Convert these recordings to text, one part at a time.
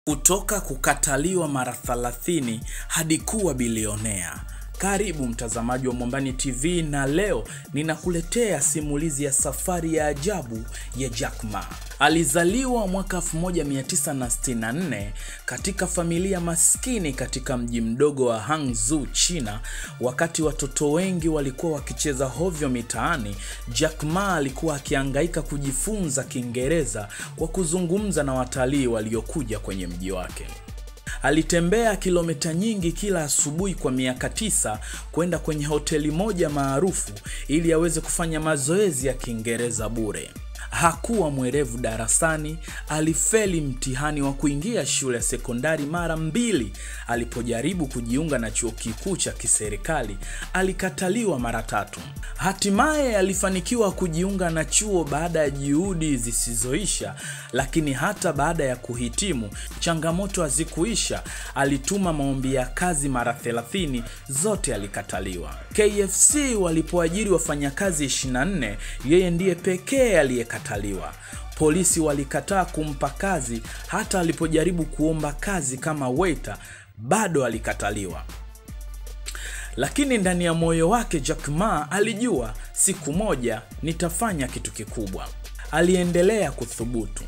Kutoka kukataliwa mara 30 hadi kuwa bilionea. Karibu mtazamaji wa Mwambani TV, na leo ninakuletea simulizi ya safari ya ajabu ya Jack Ma. Alizaliwa mwaka 1964 katika familia maskini katika mji mdogo wa Hangzhou, China. Wakati watoto wengi walikuwa wakicheza hovyo mitaani, Jack Ma alikuwa akihangaika kujifunza Kiingereza kwa kuzungumza na watalii waliokuja kwenye mji wake. Alitembea kilomita nyingi kila asubuhi kwa miaka 9 kwenda kwenye hoteli moja maarufu ili aweze kufanya mazoezi ya Kiingereza bure. Hakuwa mwerevu darasani, alifeli mtihani wa kuingia shule ya sekondari mara 2. Alipojaribu kujiunga na chuo kikuu cha kiserikali, alikataliwa mara 3. Hatimaye alifanikiwa kujiunga na chuo baada ya juhudi zisizoisha, lakini hata baada ya kuhitimu, changamoto hazikuisha. Alituma maombi ya kazi mara 30, zote alikataliwa. KFC walipoajiri wafanyakazi 24, yeye ndiye pekee aliyekataliwa. Polisi walikataa kumpa kazi, hata alipojaribu kuomba kazi kama waiter, bado alikataliwa. Lakini ndani ya moyo wake Jack Ma alijua siku moja nitafanya kitu kikubwa. Aliendelea kuthubutu.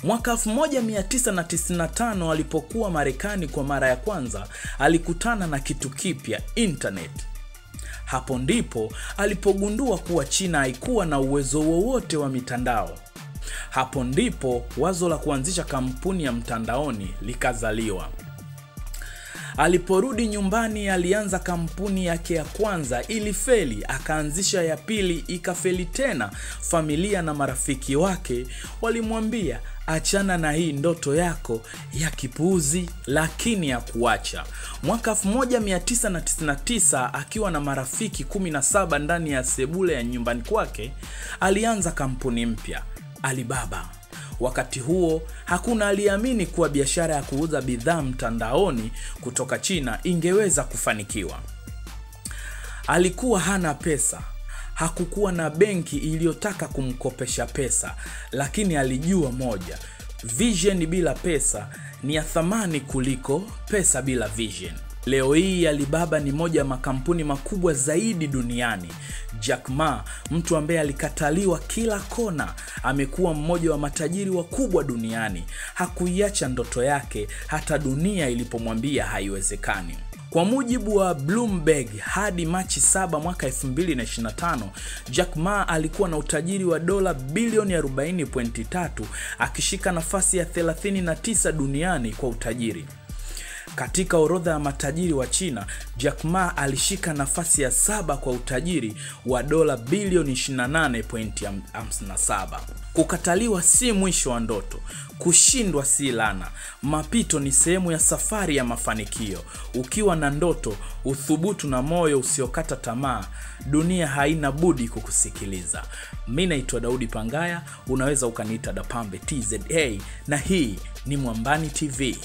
Mwaka 1995 alipokuwa Marekani kwa mara ya kwanza, alikutana na kitu kipya, internet. Hapo ndipo alipogundua kuwa China haikuwa na uwezo wowote wa mitandao. Hapo ndipo wazo la kuanzisha kampuni ya mtandaoni likazaliwa. Aliporudi nyumbani, alianza kampuni yake ya kwanza, ilifeli, akaanzisha ya pili, ikafeli tena. Familia na marafiki wake walimwambia, achana na hii ndoto yako ya kipuuzi, lakini hakuacha. Mwaka 1999 akiwa na marafiki 17 ndani ya sebule ya nyumbani kwake, alianza kampuni mpya, Alibaba. Wakati huo hakuna aliamini kuwa biashara ya kuuza bidhaa mtandaoni kutoka China ingeweza kufanikiwa. Alikuwa hana pesa, hakukuwa na benki iliyotaka kumkopesha pesa, lakini alijua moja: vision bila pesa ni ya thamani kuliko pesa bila vision. Leo hii Alibaba ni moja ya makampuni makubwa zaidi duniani. Jack Ma, mtu ambaye alikataliwa kila kona, amekuwa mmoja wa matajiri wakubwa duniani. Hakuiacha ndoto yake hata dunia ilipomwambia haiwezekani. Kwa mujibu wa Bloomberg, hadi Machi 7 mwaka 2025, Jack Ma alikuwa na utajiri wa dola bilioni 40.3, akishika nafasi ya 39 duniani kwa utajiri. Katika orodha ya matajiri wa China, Jack Ma alishika nafasi ya 7 kwa utajiri wa dola bilioni 28.57. Kukataliwa si mwisho wa ndoto, kushindwa si laana. Mapito ni sehemu ya safari ya mafanikio. Ukiwa na ndoto, uthubutu na moyo usiokata tamaa, dunia haina budi kukusikiliza. Mimi naitwa Daudi Pangaya, unaweza ukaniita Dapambe TZA, na hii ni Mwambani TV.